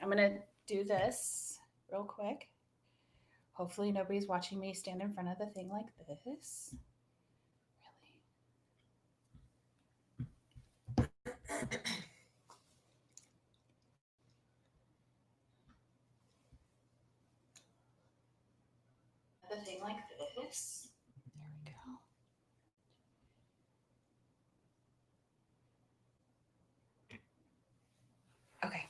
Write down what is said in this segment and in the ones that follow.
I'm going to do this real quick. Hopefully nobody's watching me stand in front of the thing like this. Really. The thing like this. There we go. Okay.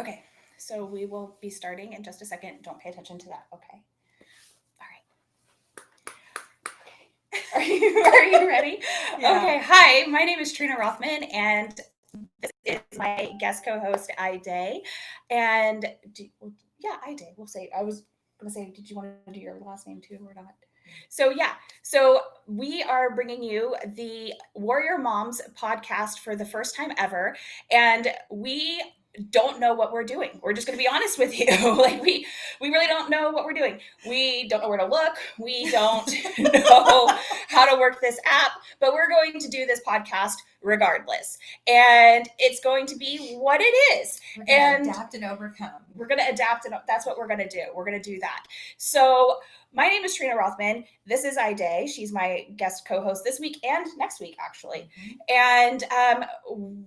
Okay. So we will be starting in just a second. Don't pay attention to that. Okay. All right. Are you ready? Yeah. Okay. Hi, my name is Trina Rothman, and this is my guest co-host, Ida. And Ida. We'll say. I was gonna say, did you want to do your last name too, or not? So yeah. So we are bringing you the Warrior Moms podcast for the first time ever, and we don't know what we're doing. We're just going to be honest with you. Like we really don't know what we're doing. We don't know where to look. We don't know how to work this app, but we're going to do this podcast regardless. And it's going to be what it is. We're going to adapt and overcome. We're going to adapt, and that's what we're going to do. We're going to do that. So my name is Trina Rothman. This is Ida. She's my guest co-host this week and next week, actually. Mm-hmm. And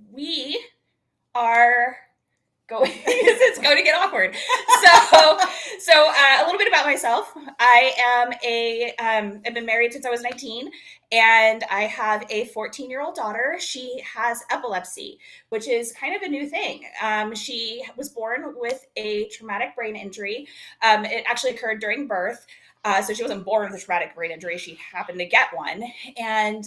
we are going it's going to get awkward. So a little bit about myself. I've been married since I was 19, and I have a 14-year-old daughter. She has epilepsy, which is kind of a new thing. She was born with a traumatic brain injury. It actually occurred during birth. So she wasn't born with a traumatic brain injury. She happened to get one, and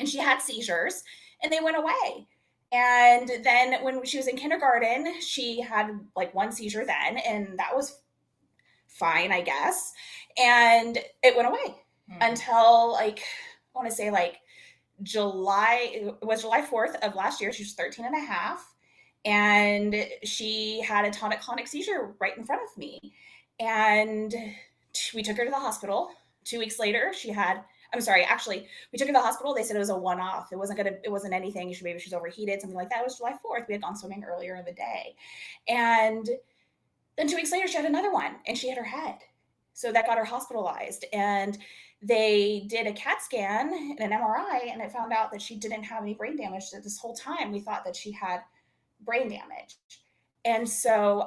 she had seizures, and they went away. And then when she was in kindergarten, she had like one seizure then, and that was fine, I guess. And it went away until like, I want to say like July 4th of last year. She was 13 and a half, and she had a tonic-clonic seizure right in front of me. And we took her to the hospital. 2 weeks later, actually, we took her to the hospital. They said it was a one-off. It wasn't anything. Maybe she's overheated, something like that. It was July 4th. We had gone swimming earlier in the day. And then 2 weeks later, she had another one, and she hit her head. So that got her hospitalized. And they did a CAT scan and an MRI, and it found out that she didn't have any brain damage. So this whole time, we thought that she had brain damage. And so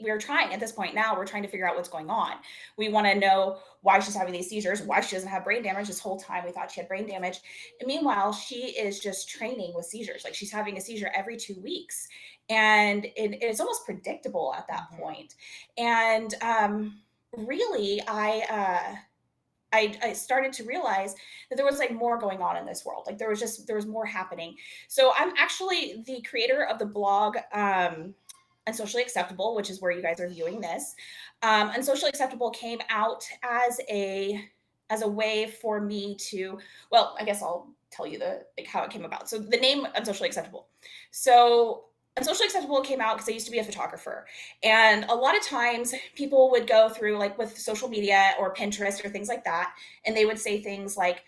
we're trying at this point now, we're trying to figure out what's going on. We want to know why she's having these seizures, why she doesn't have brain damage. This whole time we thought she had brain damage. And meanwhile, she is just training with seizures. Like she's having a seizure every 2 weeks. And it's almost predictable at that point. And really, I started to realize that there was like more going on in this world. Like there was more happening. So I'm actually the creator of the blog, Unsocially Acceptable, which is where you guys are viewing this. Unsocially Acceptable came out as a way for me to, well, I guess I'll tell you how it came about. So the name Unsocially Acceptable. So Unsocially Acceptable came out because I used to be a photographer. And a lot of times people would go through like with social media or Pinterest or things like that, and they would say things like,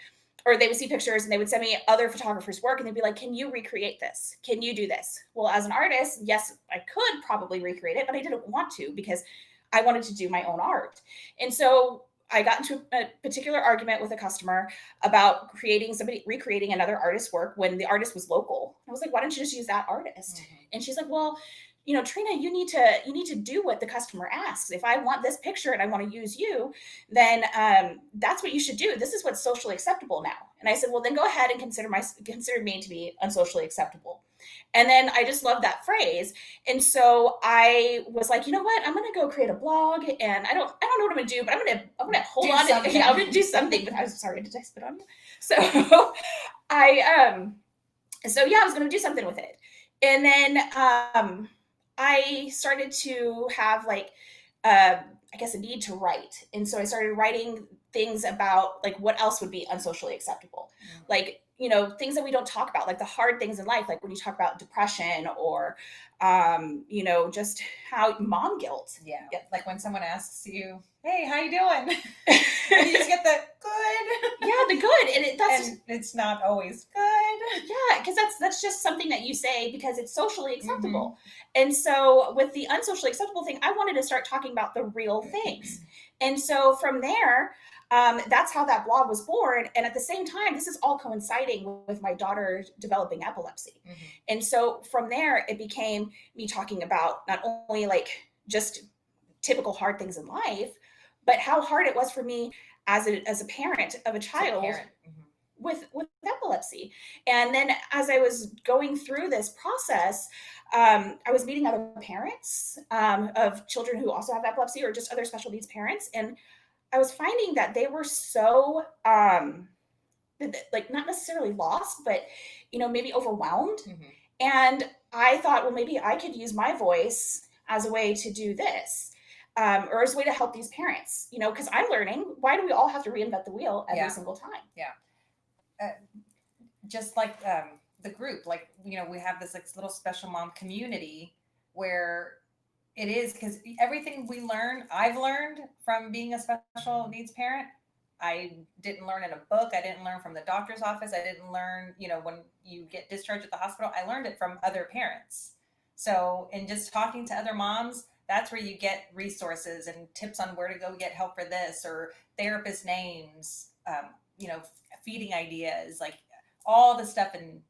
or they would see pictures and they would send me other photographers' work, and they'd be like, can you recreate this? Can you do this? Well, as an artist, yes, I could probably recreate it, but I didn't want to because I wanted to do my own art. And so I got into a particular argument with a customer about recreating another artist's work when the artist was local. I was like, why don't you just use that artist? Mm-hmm. And she's like, well, Trina, you need to do what the customer asks. If I want this picture and I want to use you, then that's what you should do. This is what's socially acceptable now. And I said, well, then go ahead and consider me to be unsocially acceptable. And then I just love that phrase. And so I was like, you know what? I'm going to go create a blog, and I don't know what I'm going to do, but I'm going to hold on to it. Yeah, I'm going to do something. But I was sorry, did I spit on you? So I was going to do something with it. And then I started to have like, I guess a need to write. And so I started writing things about like what else would be unsocially acceptable. Mm-hmm. Like, things that we don't talk about, like the hard things in life, like when you talk about depression or, just how mom guilt. Yeah. Like when someone asks you, hey, how you doing? And you just get the good. Yeah, the good. And and it's not always good. Yeah, because that's just something that you say because it's socially Mm-hmm. acceptable. And so with the unsocially acceptable thing, I wanted to start talking about the real things. And so from there, that's how that blog was born. And at the same time, this is all coinciding with my daughter developing epilepsy. Mm-hmm. And so from there, it became me talking about not only like just typical hard things in life, but how hard it was for me as a parent of a child Mm-hmm. with epilepsy. And then as I was going through this process, I was meeting other parents of children who also have epilepsy or just other special needs parents, and I was finding that they were so like not necessarily lost, but maybe overwhelmed. Mm-hmm. And I thought, well, maybe I could use my voice as a way to do this. Or as a way to help these parents, because I'm learning. Why do we all have to reinvent the wheel every single time? Yeah. Just like the group, like, we have this like little special mom community where it is, because everything I've learned from being a special needs parent. I didn't learn in a book. I didn't learn from the doctor's office. I didn't learn, when you get discharged at the hospital. I learned it from other parents. So, in just talking to other moms, that's where you get resources and tips on where to go get help for this, or therapist names, feeding ideas, like all the stuff and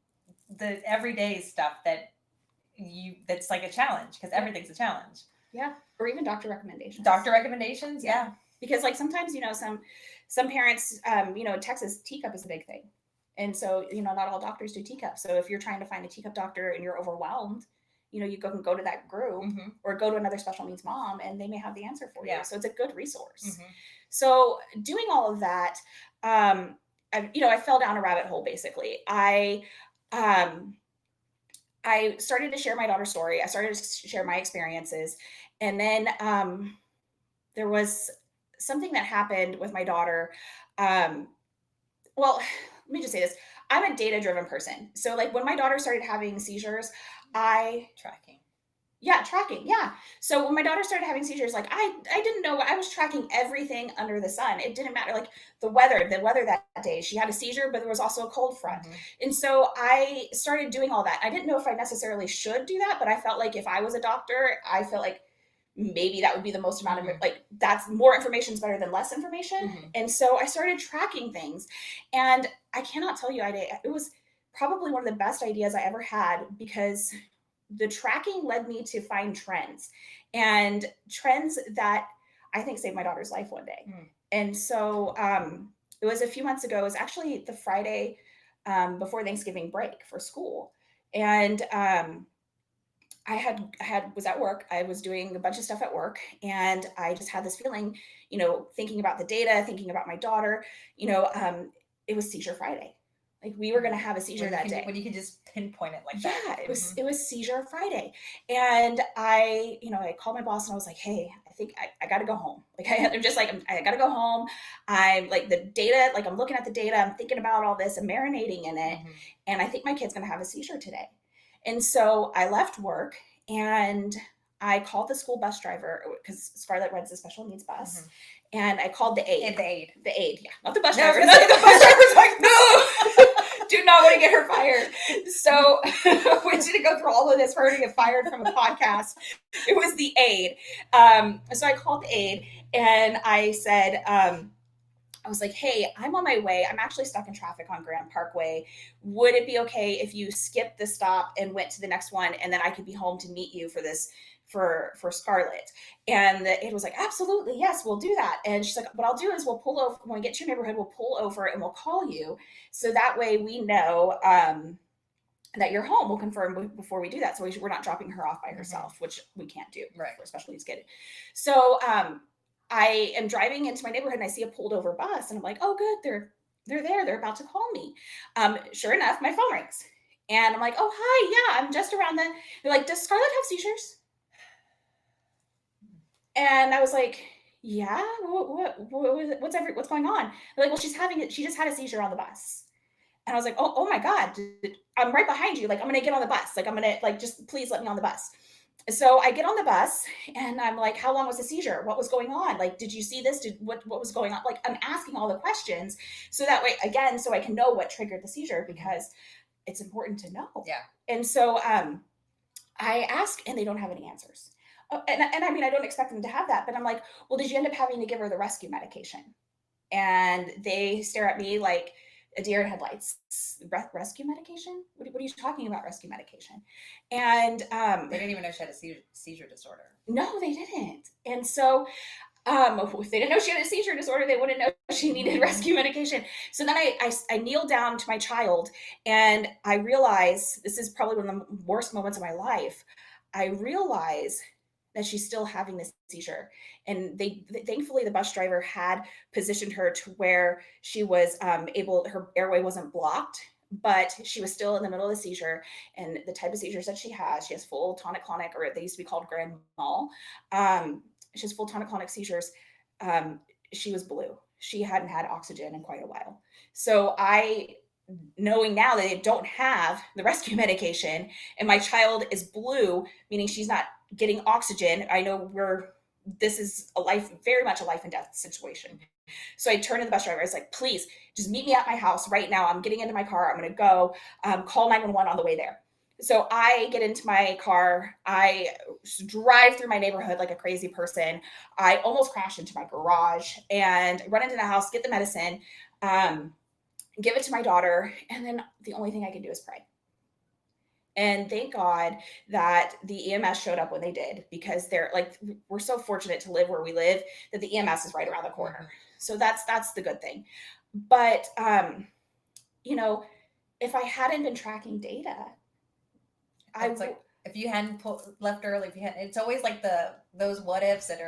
the everyday stuff that's like a challenge, because everything's a challenge. Yeah. Or even doctor recommendations. Doctor recommendations, yeah. Because like sometimes, some parents, Texas, teacup is a big thing. And so, not all doctors do teacup. So if you're trying to find a teacup doctor and you're overwhelmed, you can go to that group or go to another special needs mom and they may have the answer for you. So it's a good resource. So doing all of that, I fell down a rabbit hole, basically. I started to share my daughter's story. I started to share my experiences. And then there was something that happened with my daughter. Well, let me just say this. I'm a data-driven person. So like when my daughter started having seizures, tracking. Yeah, tracking. Yeah. So when my daughter started having seizures, like I didn't know, I was tracking everything under the sun. It didn't matter. Like the weather that day, she had a seizure, but there was also a cold front. And so I started doing all that. I didn't know if I necessarily should do that, but I felt like if I was a doctor, I felt like maybe that would be the most amount of like, that's more information is better than less information. And so I started tracking things, and I cannot tell you, it was probably one of the best ideas I ever had, because the tracking led me to find trends, and trends that I think saved my daughter's life one day. And so it was a few months ago. It was actually the Friday before Thanksgiving break for school. And I was at work. I was doing a bunch of stuff at work, and I just had this feeling, thinking about the data, thinking about my daughter, it was Seizure Friday. Like we were going to have a seizure that day. When you can just pinpoint it like that. Yeah, it was Seizure Friday. And I called my boss and I was like, hey, I think I got to go home. Like I'm just like, I got to go home. I'm like the data, like I'm looking at the data, I'm thinking about all this, I'm marinating in it. And I think my kid's going to have a seizure today. And so I left work and I called the school bus driver, because Scarlett rides the special needs bus. And I called the aide. The aide, yeah. Not the bus driver. The bus driver's like, no, do not want to get her fired. So we didn't go through all of this for her to get fired from a podcast. It was the aide. So I called the aide and I said, I was like, hey, I'm on my way. I'm actually stuck in traffic on Grand Parkway. Would it be okay if you skipped the stop and went to the next one, and then I could be home to meet you for this, for Scarlett? And it was like, absolutely, yes, we'll do that. And she's like, what I'll do is we'll pull over when we get to your neighborhood. We'll pull over and we'll call you, so that way we know that you're home. We'll confirm before we do that, so we're not dropping her off by herself, which we can't do for a special needs kid. So I am driving into my neighborhood and I see a pulled over bus, and I'm like, oh, good, they're there. They're about to call me. Sure enough, my phone rings, and I'm like, oh, hi, yeah, I'm just around the. They're like, does Scarlett have seizures? And I was like, yeah, what's going on? They're like, well, she just had a seizure on the bus. And I was like, oh my God, I'm right behind you. Like, I'm going to get on the bus. Like, I'm going to, like, just please let me on the bus. So I get on the bus and I'm like, how long was the seizure? What was going on? Like, did you see this? What was going on? Like, I'm asking all the questions so that way, again, so I can know what triggered the seizure, because it's important to know. Yeah. And so I ask, and they don't have any answers. And I mean, I don't expect them to have that, but I'm like, well, did you end up having to give her the rescue medication? And they stare at me like a deer in headlights. Rescue medication? What are you talking about, rescue medication? And They didn't even know she had a seizure disorder. no, they didn't. And so if they didn't know she had a seizure disorder, they wouldn't know she needed rescue medication. So then I kneel down to my child, and I realize this is probably one of the worst moments of my life. I realize that she's still having this seizure, and they thankfully the bus driver had positioned her to where she was able, her airway wasn't blocked, but she was still in the middle of the seizure. And the type of seizures that she has full tonic clonic, or they used to be called grand mal. She has full tonic clonic seizures. Um, she was blue. She hadn't had oxygen in quite a while. So I, knowing now that they don't have the rescue medication and my child is blue, meaning she's not getting oxygen, I know this is a life, very much a life and death situation. So I turned to the bus driver. I was like, please just meet me at my house right now. I'm getting into my car. I'm going to go call 911 on the way there. So I get into my car. I drive through my neighborhood like a crazy person. I almost crash into my garage and run into the house, get the medicine, give it to my daughter. And then the only thing I can do is pray. And thank God that the EMS showed up when they did, because they're like, we're so fortunate to live where we live that the EMS is right around the corner. So that's the good thing. But you know, if I hadn't been tracking data, It's like if you hadn't left early, if you had, it's always like those what ifs that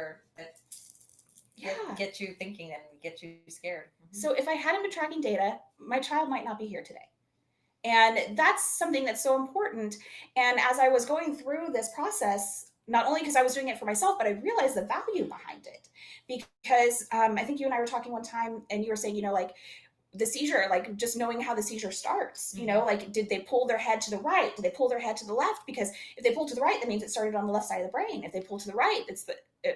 get you thinking and get you scared. So if I hadn't been tracking data, my child might not be here today. And that's something that's so important. And as I was going through this process, not only because I was doing it for myself, but I realized the value behind it. Because I think you and I were talking one time, and you were saying, like the seizure, like just knowing how the seizure starts, like did they pull their head to the right? Did they pull their head to the left? Because if they pull to the right, that means it started on the left side of the brain. If they pull to the right,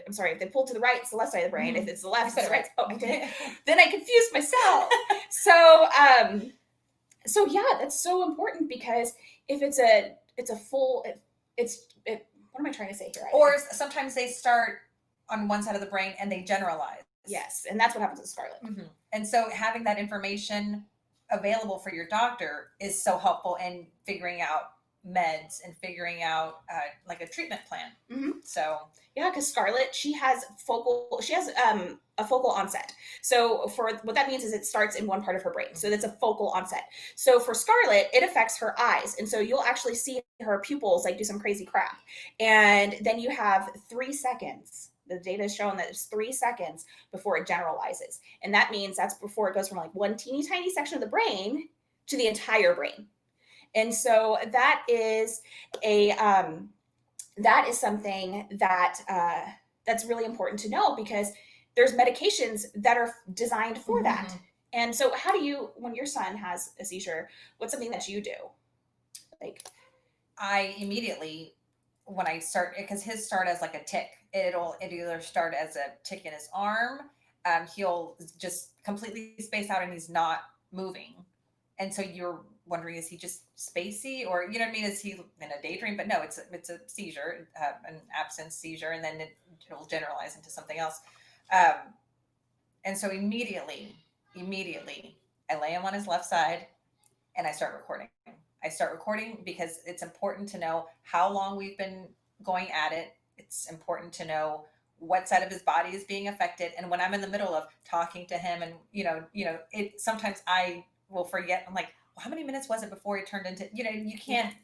I'm sorry, if they pull to the right, it's the left side of the brain. If it's the left, it's the right. Oh, I did. Then I confused myself. So yeah, that's so important, because if it's a full, what am I trying to say here? Or sometimes they start on one side of the brain and they generalize. Yes, and that's what happens with Scarlett. And so having that information available for your doctor is so helpful in figuring out meds and figuring out like a treatment plan. So yeah, because Scarlett, she has a focal onset. So for what that means is it starts in one part of her brain. So that's a focal onset. So for Scarlett, it affects her eyes. And so you'll actually see her pupils like do some crazy crap. And then you have 3 seconds. The data has shown that it's 3 seconds before it generalizes. And that means that's before it goes from like one teeny tiny section of the brain to the entire brain. And so that is something that that's really important to know, because there's medications that are designed for that. And so how do you, when your son has a seizure, what's something that you do? Like, I immediately, when I start, because his start as like a tick, it either start as a tick in his arm, he'll just completely space out and he's not moving. And so you're wondering, is he just spacey, or you know what I mean? Is he in a daydream? But no, it's a seizure, an absence seizure, and then it'll generalize into something else. And so immediately, I lay him on his left side, and I start recording. Because it's important to know how long we've been going at it. It's important to know what side of his body is being affected. And when I'm in the middle of talking to him, and it sometimes I will forget. I'm like, well, how many minutes was it before it turned into, you can't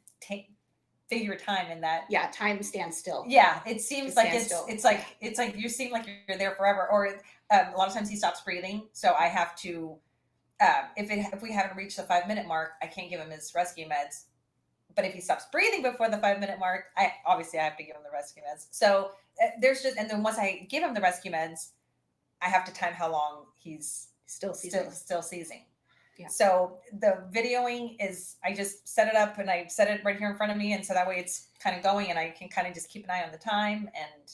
figure time in that. Yeah, time stands still. Yeah, it seems like it's like you seem like you're there forever. Or a lot of times he stops breathing, so I have to. If we haven't reached the 5-minute mark, I can't give him his rescue meds. But if he stops breathing before the 5-minute mark, I have to give him the rescue meds. So and then once I give him the rescue meds, I have to time how long he's still seizing. Yeah. So the videoing is, I just set it up and I set it right here in front of me. And so that way it's kind of going, and I can kind of just keep an eye on the time, and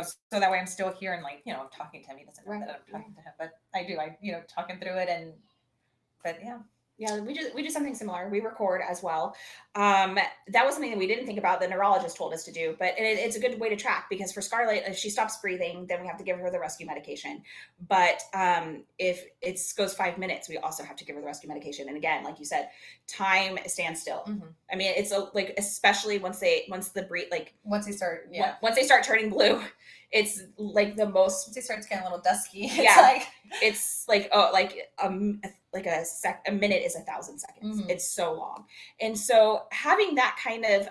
so that way I'm still here and I'm talking to him. He doesn't know that I'm talking to him, but I do. Talking through it, but yeah. Yeah, we do something similar. We record as well. That was something that we didn't think about. The neurologist told us to do, but it's a good way to track because for Scarlett, if she stops breathing, then we have to give her the rescue medication. But if it goes 5 minutes, we also have to give her the rescue medication. And again, like you said, time stands still. Mm-hmm. I mean, it's like especially once the breathe like once they start, yeah, once they start turning blue, it's like the most. Once they start getting a little dusky, Yeah, it's like a minute is 1,000 seconds. Mm-hmm. It's so long, and so having that kind of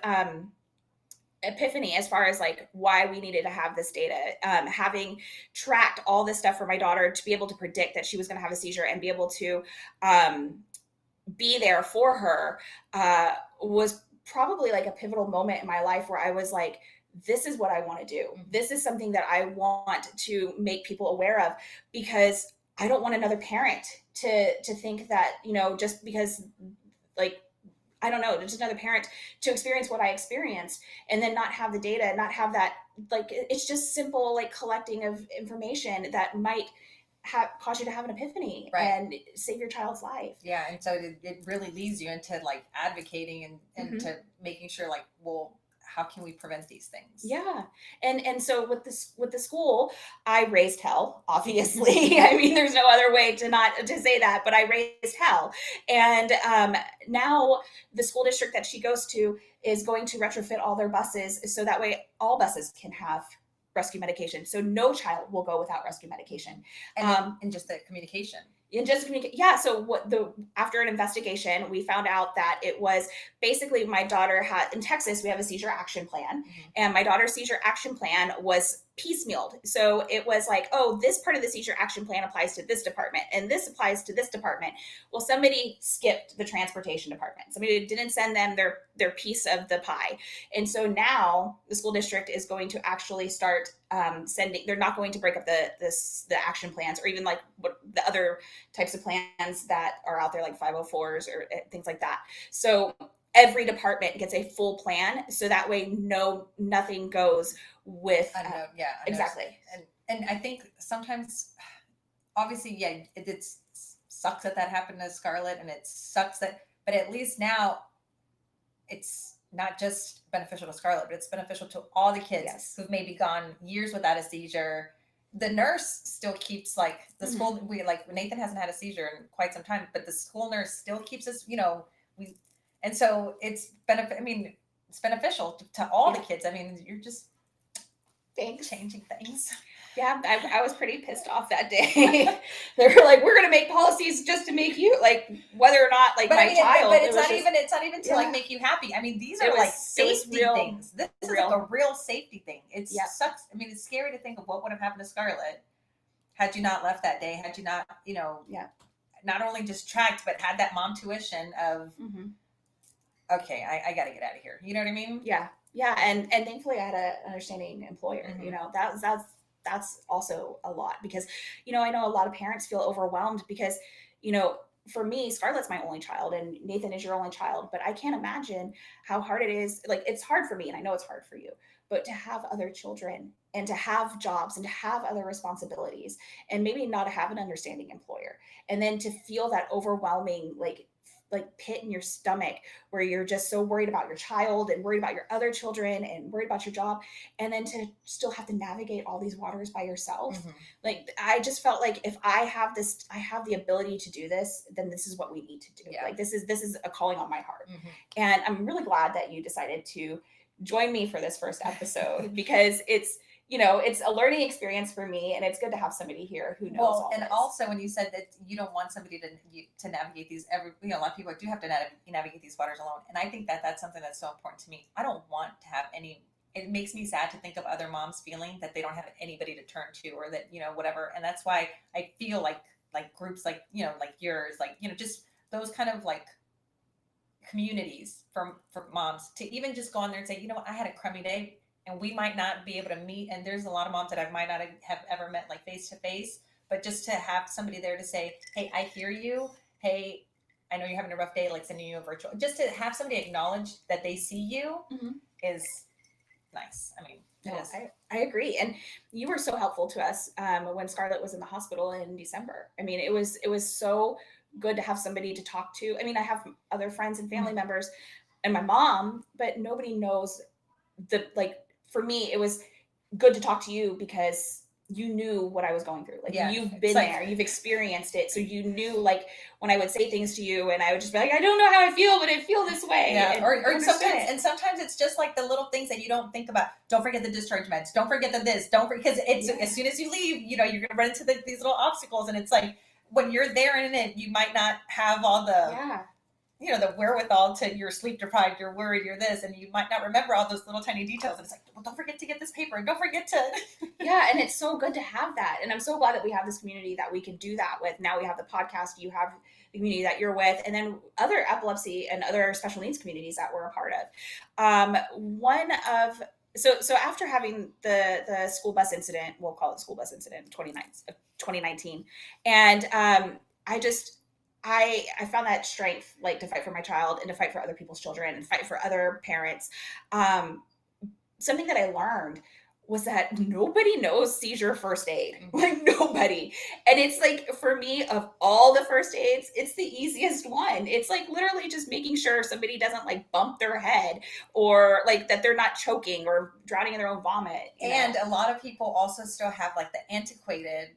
epiphany as far as like why we needed to have this data, having tracked all this stuff for my daughter to be able to predict that she was going to have a seizure and be able to be there for her, was probably like a pivotal moment in my life where I was like, this is what I want to do. Mm-hmm. This is something that I want to make people aware of, because I don't want another parent to think that, just because, like, I don't know, just another parent to experience what I experienced and then not have the data, not have that, like, it's just simple, like, collecting of information that might cause you to have an epiphany, right, and save your child's life. Yeah, and so it really leads you into like advocating and Mm-hmm. to making sure, like, well, how can we prevent these things? Yeah, and so with the school, I raised hell. Obviously, I mean, there's no other way to say that, but I raised hell, and now the school district that she goes to is going to retrofit all their buses so that way all buses can have rescue medication. So no child will go without rescue medication. And just the communication. And just yeah, so after an investigation, we found out that it was basically my daughter had, in Texas we have a seizure action plan, Mm-hmm. and my daughter's seizure action plan was piecemealed. So it was like, oh, this part of the seizure action plan applies to this department and this applies to this department. Well, somebody skipped the transportation department. Somebody didn't send them their piece of the pie. And so now the school district is going to actually start sending, they're not going to break up the action plans, or even like what the other types of plans that are out there, like 504s or things like that. So every department gets a full plan, so that way nothing goes with exactly. And I think sometimes, obviously, yeah, it sucks that happened to Scarlett, and it sucks that, but at least now it's not just beneficial to Scarlett, but it's beneficial to all the kids, yes, who've maybe gone years without a seizure. The nurse still keeps, like, the mm-hmm. school, Nathan hasn't had a seizure in quite some time, but the school nurse still keeps us, and so it's beneficial to all the kids. I mean, you're just changing things. Yeah, I was pretty pissed off that day. They were like, "We're going to make policies just to make you, like, whether or not, like, my child." But it's not even to like make you happy. I mean, these are like safety things. This is like a real safety thing. It sucks. I mean, it's scary to think of what would have happened to Scarlett had you not left that day. Had you not, not only just tracked, but had that mom tuition of, mm-hmm. Okay, I got to get out of here. You know what I mean? Yeah, yeah, and thankfully I had an understanding employer. Mm-hmm. That's also a lot, because, I know a lot of parents feel overwhelmed because, for me, Scarlett's my only child and Nathan is your only child, but I can't imagine how hard it is. Like, it's hard for me and I know it's hard for you, but to have other children and to have jobs and to have other responsibilities and maybe not have an understanding employer, and then to feel that overwhelming, like pit in your stomach where you're just so worried about your child and worried about your other children and worried about your job, and then to still have to navigate all these waters by yourself. Mm-hmm. Like, I just felt like if I have the ability to do this, then this is what we need to do. Yeah. Like, this is a calling on my heart. Mm-hmm. And I'm really glad that you decided to join me for this first episode because it's a learning experience for me, and it's good to have somebody here who knows all and this. Also, when you said that you don't want somebody to navigate these, a lot of people do have to navigate these waters alone, and I think that that's something that's so important to me. I don't want to have it makes me sad to think of other moms feeling that they don't have anybody to turn to, or that, whatever, and that's why I feel like groups like, like yours, like, just those kind of like communities for moms to even just go on there and say, I had a crummy day, and we might not be able to meet. And there's a lot of moms that I might not have ever met, like, face to face, but just to have somebody there to say, hey, I hear you. Hey, I know you're having a rough day, like sending you a virtual, just to have somebody acknowledge that they see you. Mm-hmm. is nice. I mean, I agree. And you were so helpful to us when Scarlett was in the hospital in December. I mean, it was so good to have somebody to talk to. I mean, I have other friends and family members and my mom, but nobody knows like, for me, it was good to talk to you because you knew what I was going through. Like, Yeah, you've it's been like- there, you've experienced it. So you knew, like, when I would say things to you and I would just be like, I don't know how I feel, but I feel this way. Yeah, And or you understood sometimes, it. and sometimes it's just like the little things that you don't think about. Don't forget the discharge meds. Don't forget the this. Don't forget, because it's Yeah. as soon as you leave, you know, you're gonna run into these little obstacles, and it's like when you're there in it, you might not have all the Yeah. you know, the wherewithal to, you're sleep deprived, you're worried, you're this, and you might not remember all those little tiny details. And it's like, well, don't forget to get this paper, and don't forget to. Yeah, and it's so good to have that. And I'm so glad that we have this community that we can do that with. Now we have the podcast, you have the community that you're with, and then other epilepsy and other special needs communities that we're a part of. One of so after having the school bus incident, we'll call it school bus incident, 2019, and I found that strength, like, to fight for my child and to fight for other people's children and fight for other parents. Something that I learned was that nobody knows seizure first aid. Like, nobody. And it's like, for me, of all the first aids, it's the easiest one. It's like literally just making sure somebody doesn't, like, bump their head, or like that they're not choking or drowning in their own vomit. And a lot of people also still have like the antiquated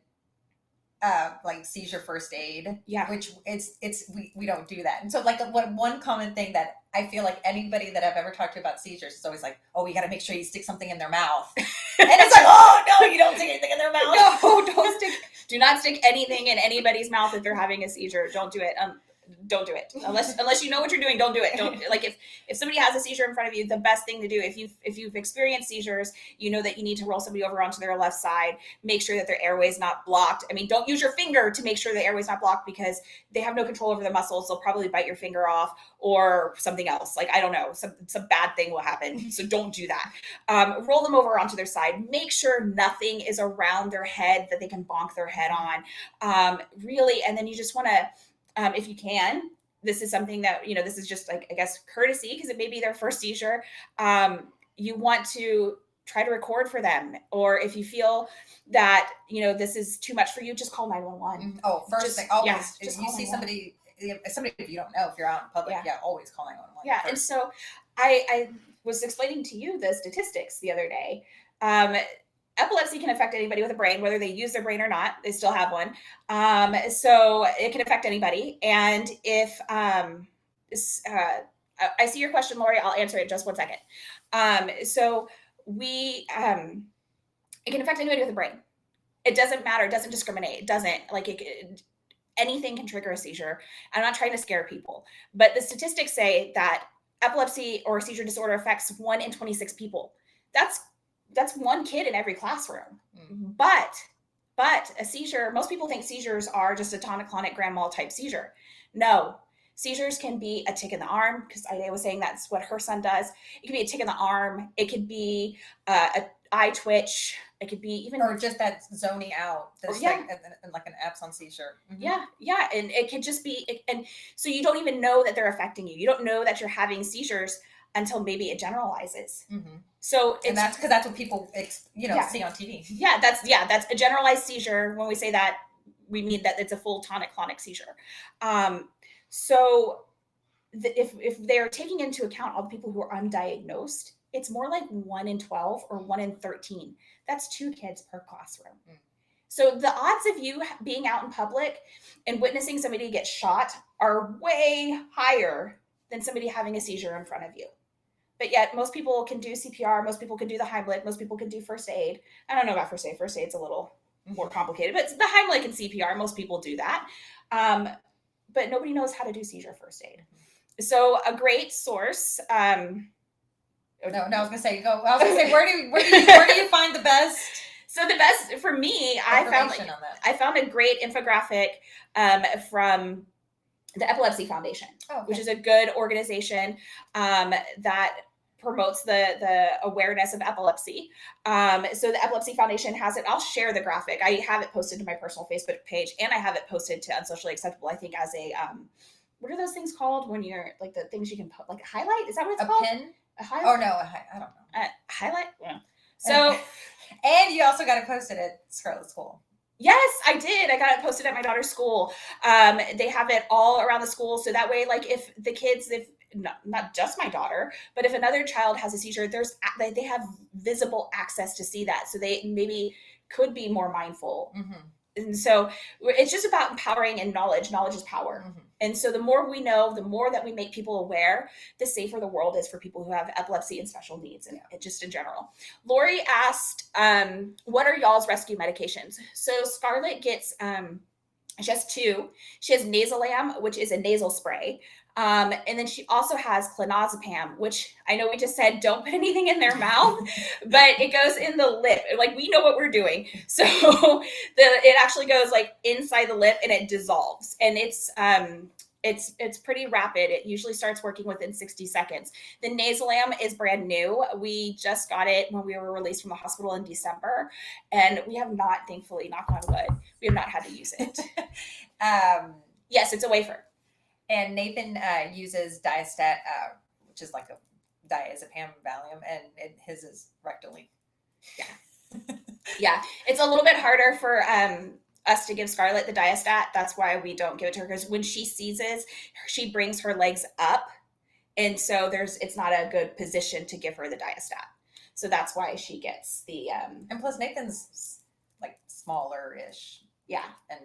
like seizure first aid, Yeah. which we don't do that. And so, like, one common thing that I feel like anybody that I've ever talked to about seizures is always like, oh, we got to make sure you stick something in their mouth. And it's like, oh no, you don't stick anything in their mouth. No, do not stick anything in anybody's mouth if they're having a seizure. Don't do it. Don't do it unless you know what you're doing. Don't do it. Don't, like, if somebody has a seizure in front of you, the best thing to do, if you've experienced seizures, you know that you need to roll somebody over onto their left side, make sure that their airway is not blocked. I mean, don't use your finger to make sure the airway is not blocked, because they have no control over the muscles. They'll probably bite your finger off or something else. Like, I don't know, some bad thing will happen. So don't do that. Roll them over onto their side. Make sure nothing is around their head that they can bonk their head on. Really, and then you just want to, if you can, this is something that, this is just, like, I guess, courtesy, because it may be their first seizure. You want to try to record for them. Or if you feel that, this is too much for you, just call 911. Oh, first thing, always. Yeah, if just you call see 911. somebody if you don't know, if you're out in public, always call 911. Yeah, first. and so I was explaining to you the statistics the other day. Epilepsy can affect anybody with a brain, whether they use their brain or not. They still have one. So it can affect anybody. And if I see your question, Lori, I'll answer it in just 1 second. So it can affect anybody with a brain. It doesn't matter. It doesn't discriminate. It doesn't, like, anything can trigger a seizure. I'm not trying to scare people, but the statistics say that epilepsy or seizure disorder affects 1 in 26 people. That's one kid in every classroom. But a seizure, most people think seizures are just a tonic-clonic grand mal type seizure. No, seizures can be a tick in the arm, because I was saying that's what her son does. It could be a tick in the arm. It could be a eye twitch. It could be even, or just that zoning out. Like an absence seizure. Yeah, and it could just be, and so you don't even know that they're affecting you. You don't know that you're having seizures until maybe it generalizes. So and that's because that's what people see on TV. Yeah, that's a generalized seizure. When we say that, we mean that it's a full tonic-clonic seizure. So if they're taking into account all the people who are undiagnosed, it's more like 1 in 12 or 1 in 13. That's 2 kids per classroom. So the odds of you being out in public and witnessing somebody get shot are way higher than somebody having a seizure in front of you. But yet most people can do CPR. Most people can do the Heimlich. Most people can do first aid. I don't know about first aid. First aid's a little more complicated, but the Heimlich and CPR, most people do that. But nobody knows how to do seizure first aid. So a great source. No, I was gonna say where do you find the best? So the best for me, I found a great infographic from the Epilepsy Foundation, which is a good organization that promotes the awareness of epilepsy. So the Epilepsy Foundation has it. I'll share the graphic. I have it posted to my personal Facebook page, and I have it posted to Unsocially Acceptable, I think, as a what are those things called when you're, like, the things you can put, like, a highlight? Is that what it's called? A pin? A highlight? Oh, no, I don't know. Highlight? Yeah. So, and you also got to post it at Scarlet School. Yes, I did. I got it posted at my daughter's school. They have it all around the school, so that way, like, if the kids, if not just my daughter, but if another child has a seizure, they have visible access to see that, so they maybe could be more mindful. Mm-hmm. And so it's just about empowering and knowledge. Knowledge is power. Mm-hmm. And so the more we know, the more that we make people aware, the safer the world is for people who have epilepsy and special needs, and just in general. Lori asked, what are y'all's rescue medications? So Scarlett gets she has two. She has Nasolam, which is a nasal spray. And then she also has clonazepam, which I know we just said don't put anything in their mouth, but it goes in the lip. Like, we know what we're doing. So it actually goes like inside the lip and it dissolves. And it's pretty rapid. It usually starts working within 60 seconds. The Nasolam is brand new. We just got it when we were released from the hospital in December, and we have not, thankfully, knock on wood, we have not had to use it. Yes, it's a wafer. And Nathan uses Diastat, which is like a diazepam Valium, and his is rectally. Yeah. Yeah, it's a little bit harder for us to give Scarlett the Diastat. That's why we don't give it to her, because when she seizes, she brings her legs up, and so it's not a good position to give her the Diastat. So that's why she gets the and plus Nathan's like smaller-ish. Yeah. And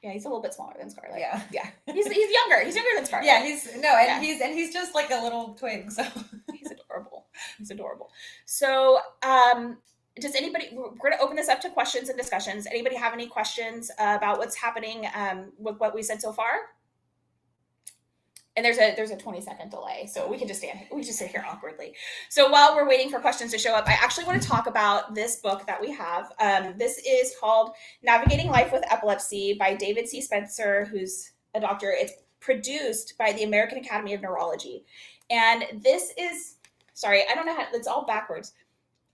yeah, he's a little bit smaller than Scarlett. Yeah. Yeah. He's younger. He's younger than Scarlett. Yeah, he's just like a little twig, so he's adorable. He's adorable. So does anybody, we're going to open this up to questions and discussions. Anybody have any questions about what's happening with what we said so far? And there's a 20-second delay, so we can just sit here awkwardly. So while we're waiting for questions to show up, I actually want to talk about this book that we have. This is called Navigating Life with Epilepsy by David C. Spencer, who's a doctor. It's produced by the American Academy of Neurology. And this is, sorry, I don't know how, it's all backwards.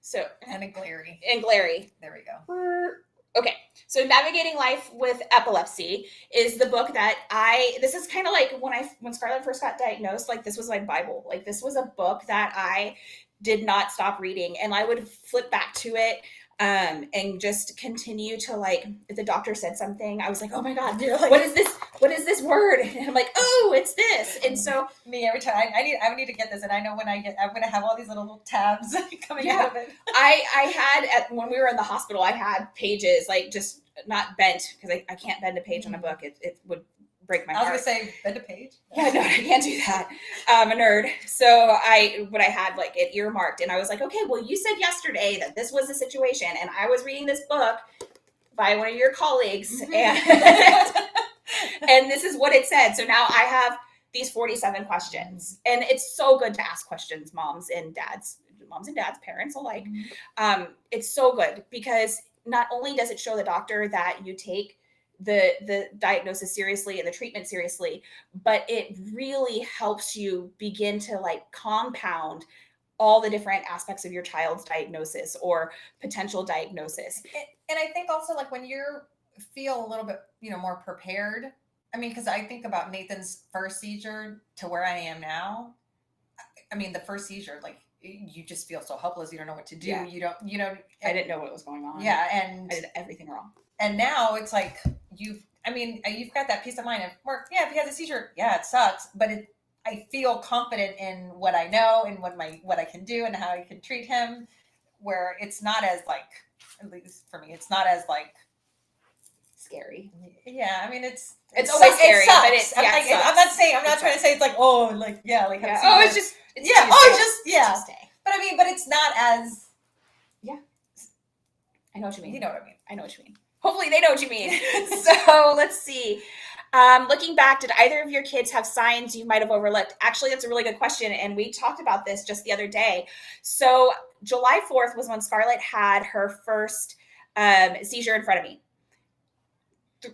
So and glary. There we go. Okay, so Navigating Life with Epilepsy is the book that this is kind of like when Scarlett first got diagnosed, like, this was my Bible. Like, this was a book that I did not stop reading, and I would flip back to it and just continue to, like, if the doctor said something, I was like, oh my God, like, what is this word? And I'm like, oh, it's this. And so me, every time I need to get this, and I know when I'm gonna have all these little tabs coming out of it. I had when we were in the hospital, I had pages, like, just not bent, because I can't bend a page on a book. It would break my heart. I was gonna say bend a page. Yeah, no, I can't do that. I'm a nerd. So I had like it earmarked, and I was like, okay, well, you said yesterday that this was the situation, and I was reading this book by one of your colleagues, and and this is what it said. So now I have these 47 questions, and it's so good to ask questions, moms and dads, parents alike. It's so good, because not only does it show the doctor that you take the diagnosis seriously and the treatment seriously, but it really helps you begin to, like, compound all the different aspects of your child's diagnosis or potential diagnosis. And I think also, like, when you feel a little bit, more prepared. I mean, because I think about Nathan's first seizure to where I am now. I mean, the first seizure, like, you just feel so helpless. You don't know what to do. Yeah. You don't, I didn't know what was going on. Yeah. And I did everything wrong. And now it's like, you've got that peace of mind of, if he has a seizure, yeah, it sucks. But I feel confident in what I know and what I can do and how I can treat him, where it's not as, like, at least for me, it's not as, like, scary. Yeah, I mean, it's always scary, but it sucks. I'm not trying to say it's like, oh, like, yeah, like, yeah. Oh, it's just, yeah, yeah. But it's not as, yeah. I know what you mean. You know what I mean. I know what you mean. Hopefully they know what you mean. So let's see. Looking back, did either of your kids have signs you might have overlooked? Actually, that's a really good question, and we talked about this just the other day. So July 4th was when Scarlett had her first seizure in front of me.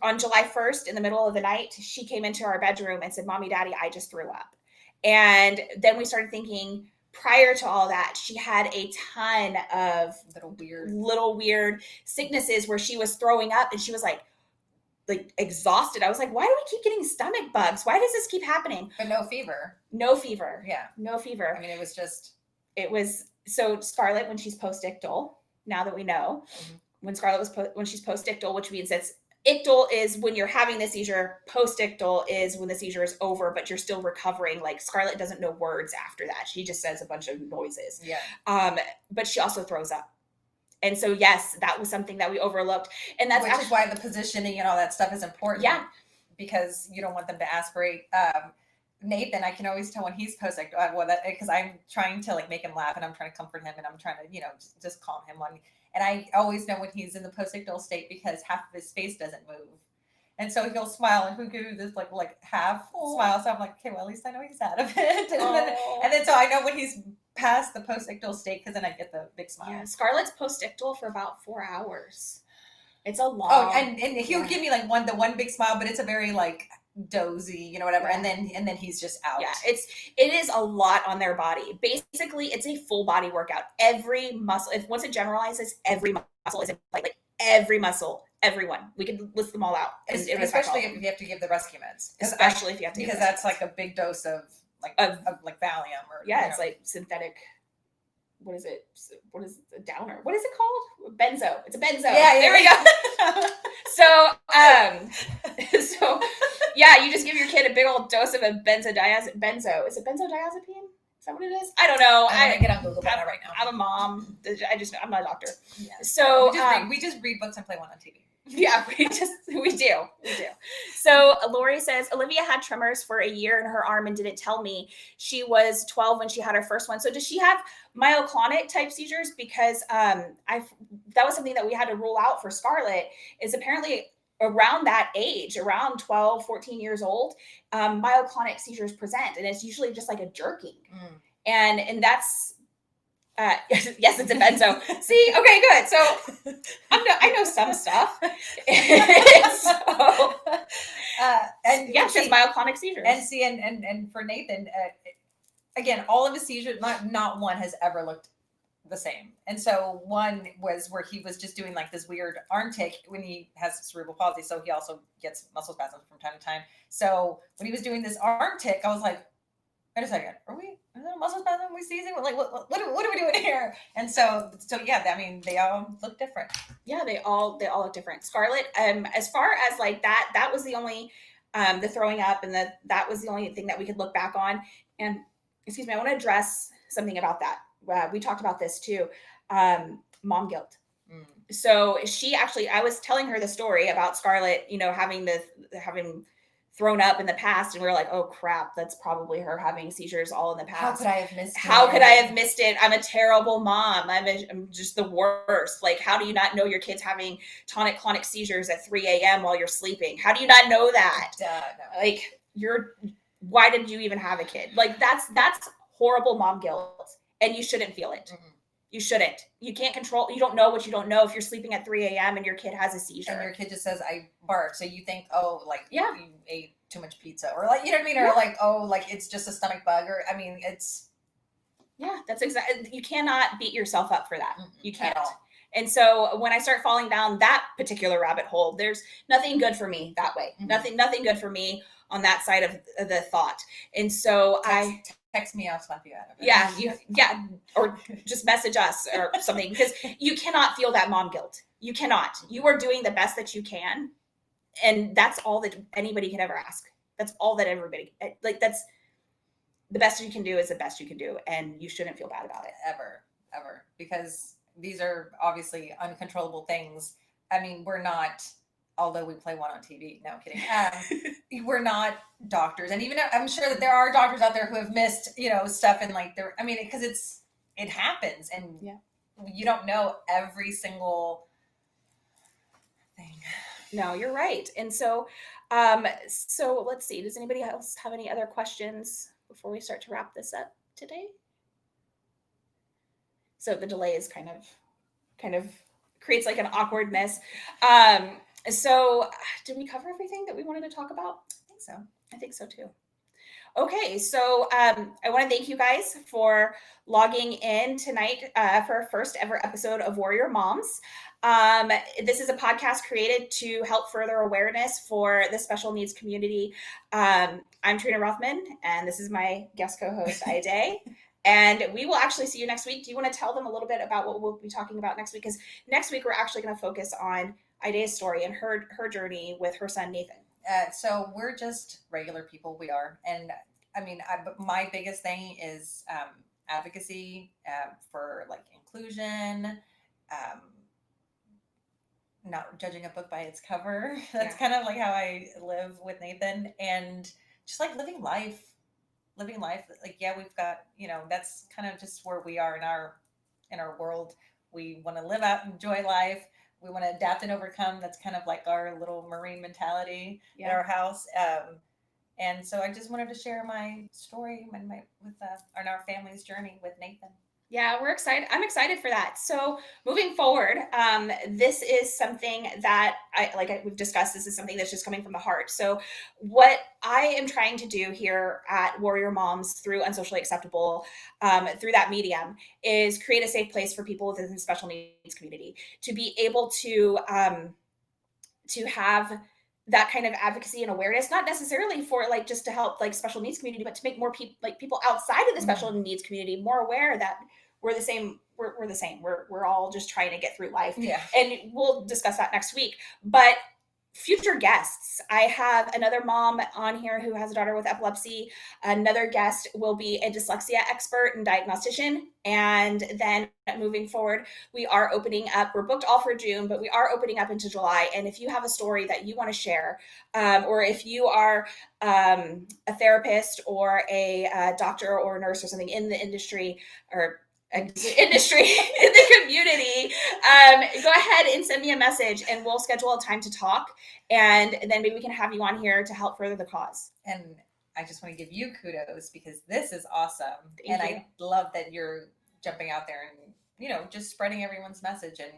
On July 1st, in the middle of the night, she came into our bedroom and said, Mommy, Daddy, I just threw up. And then we started thinking, prior to all that, she had a ton of little weird sicknesses where she was throwing up, and she was like exhausted. I was like, why do we keep getting stomach bugs? Why does this keep happening? But no fever. No fever. Yeah. No fever. I mean, it was so Scarlett, when she's post-ictal, now that we know, when Scarlett was when she's post-ictal, which means it's ictal is when you're having the seizure, post-ictal is when the seizure is over, but you're still recovering. Like Scarlett doesn't know words after that. She just says a bunch of noises. Yeah. But she also throws up. And so, yes, that was something that we overlooked. And that's Which is why the positioning and all that stuff is important. Yeah. Because you don't want them to aspirate. Nathan, I can always tell when he's post-ictal, because I'm trying to like make him laugh and I'm trying to comfort him and I'm trying to, just calm him on. And I always know when he's in the post-ictal state because half of his face doesn't move. And so he'll smile and he'll give this like half smile. So I'm like, okay, well, at least I know he's out of it. And then so I know when he's past the post-ictal state because then I get the big smile. Yeah, Scarlett's post-ictal for about 4 hours. It's a long. Oh, and he'll give me like the one big smile, but it's a very like dozy, whatever. Yeah. And then he's just out. Yeah, it is a lot on their body. Basically, it's a full body workout. Every muscle, once it generalizes, every muscle is like every muscle, everyone. We could list them all out. Especially if you have to give the rescue meds. Especially if you have to, because that's like a big dose of like Valium or it's like synthetic. What is it? What is a downer? What is it called? Benzo. It's a benzo. Yeah, there we go. So yeah, you just give your kid a big old dose of a benzo. Is it benzodiazepine? Is that what it is? I don't know. I'm gonna get on Google right now. I'm a mom. I'm not a doctor. Yeah. So we just read books and play one on TV. Yeah, we do. So Lori says Olivia had tremors for a year in her arm and didn't tell me. She was 12 when she had her first one. So does she have myoclonic type seizures? Because that was something that we had to rule out for Scarlett. Is apparently around that age, around 12, 14 years old, myoclonic seizures present, and it's usually just like a jerking, and that's. Yes, it's a benzo. See, okay, good. So I know some stuff. And yeah, she has myoclonic seizures. And see, and for Nathan, again, all of his seizures, not one has ever looked the same. And so one was where he was just doing like this weird arm tick when he has cerebral palsy. So he also gets muscle spasms from time to time. So when he was doing this arm tick, I was like, wait a second, is there a muscle spasm we seizing? Like, what are we doing here? And so yeah, I mean, they all look different. Yeah, they all look different. Scarlett, as far as like that was the only, the throwing up and that was the only thing that we could look back on. And excuse me, I want to address something about that. We talked about this too. Mom guilt. So I was telling her the story about Scarlett, having thrown up in the past, and we were like, oh crap, that's probably her having seizures all in the past. How could I have missed it? How could I have missed it? I'm a terrible mom. I'm just the worst. Like, how do you not know your kid's having tonic-clonic seizures at 3 a.m. while you're sleeping? How do you not know that? No. Like, why did you even have a kid? Like, that's horrible mom guilt, and you shouldn't feel it. Mm-hmm. You shouldn't. You can't control. You don't know what you don't know. If you're sleeping at 3 a.m. and your kid has a seizure. And your kid just says, I bark. So you think, oh, like, you ate too much pizza. Or like, you know what I mean? Or like, oh, like it's just a stomach bug. Or, I mean, it's. Yeah, that's exactly. You cannot beat yourself up for that. You can't. And so when I start falling down that particular rabbit hole, there's nothing good for me that way. Mm-hmm. Nothing good for me on that side of the thought. And so text me, I'll slap you out of Yeah, it. or just message us or something, because you cannot feel that mom guilt. You cannot. You are doing the best that you can, and that's all that anybody can ever ask. That's all that everybody, like, that's the best you can do is the best you can do, and you shouldn't feel bad about it. Ever, because these are obviously uncontrollable things. I mean, we're not, although we play one on TV. No, I'm kidding. We're not doctors. And even I'm sure that there are doctors out there who have missed, stuff and like because it happens and you don't know every single thing. No, you're right. And so, so let's see. Does anybody else have any other questions before we start to wrap this up today? So the delay is kind of creates like an awkwardness. So did we cover everything that we wanted to talk about? I think so too. Okay, so I want to thank you guys for logging in tonight for our first ever episode of Warrior Moms. This is a podcast created to help further awareness for the special needs community. I'm Trina Rothman, and this is my guest co-host, Ida. And we will actually see you next week. Do you want to tell them a little bit about what we'll be talking about next week? Because next week we're actually going to focus on Idea's story and her journey with her son Nathan. So we're just regular people. We are, and I mean, my biggest thing is advocacy for like inclusion. Um, not judging a book by its cover. That's kind of like how I live with Nathan, and just like living life. Like, yeah, we've got, that's kind of just where we are in our world. We want to live out, enjoy life. We want to adapt and overcome. That's kind of like our little Marine mentality at our house. And so I just wanted to share my story with on our family's journey with Nathan. Yeah, we're excited. I'm excited for that. So moving forward, this is something that we've discussed. This is something that's just coming from the heart. So what I am trying to do here at Warrior Moms through Unsocially Acceptable, through that medium, is create a safe place for people within the special needs community to be able to have that kind of advocacy and awareness, not necessarily for like just to help like special needs community, but to make more people, like people outside of the special needs community, more aware that we're the same. We're the same. We're all just trying to get through life. Yeah. And we'll discuss that next week. But future guests, I have another mom on here who has a daughter with epilepsy. Another guest will be a dyslexia expert and diagnostician. And then moving forward, we are opening up. We're booked all for June, but we are opening up into July. And if you have a story that you want to share, or if you are a therapist or a doctor or a nurse or something in the industry or industry in the community, go ahead and send me a message and we'll schedule a time to talk, and then maybe we can have you on here to help further the cause. And I just want to give you kudos because this is awesome. Thank you. I love that you're jumping out there and just spreading everyone's message and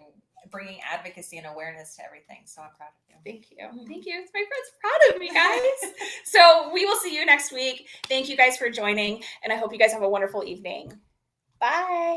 bringing advocacy and awareness to everything. So I'm proud of you. Thank you. Thank you. My friend's proud of me, guys. So we will see you next week. Thank you guys for joining, and I hope you guys have a wonderful evening. Bye.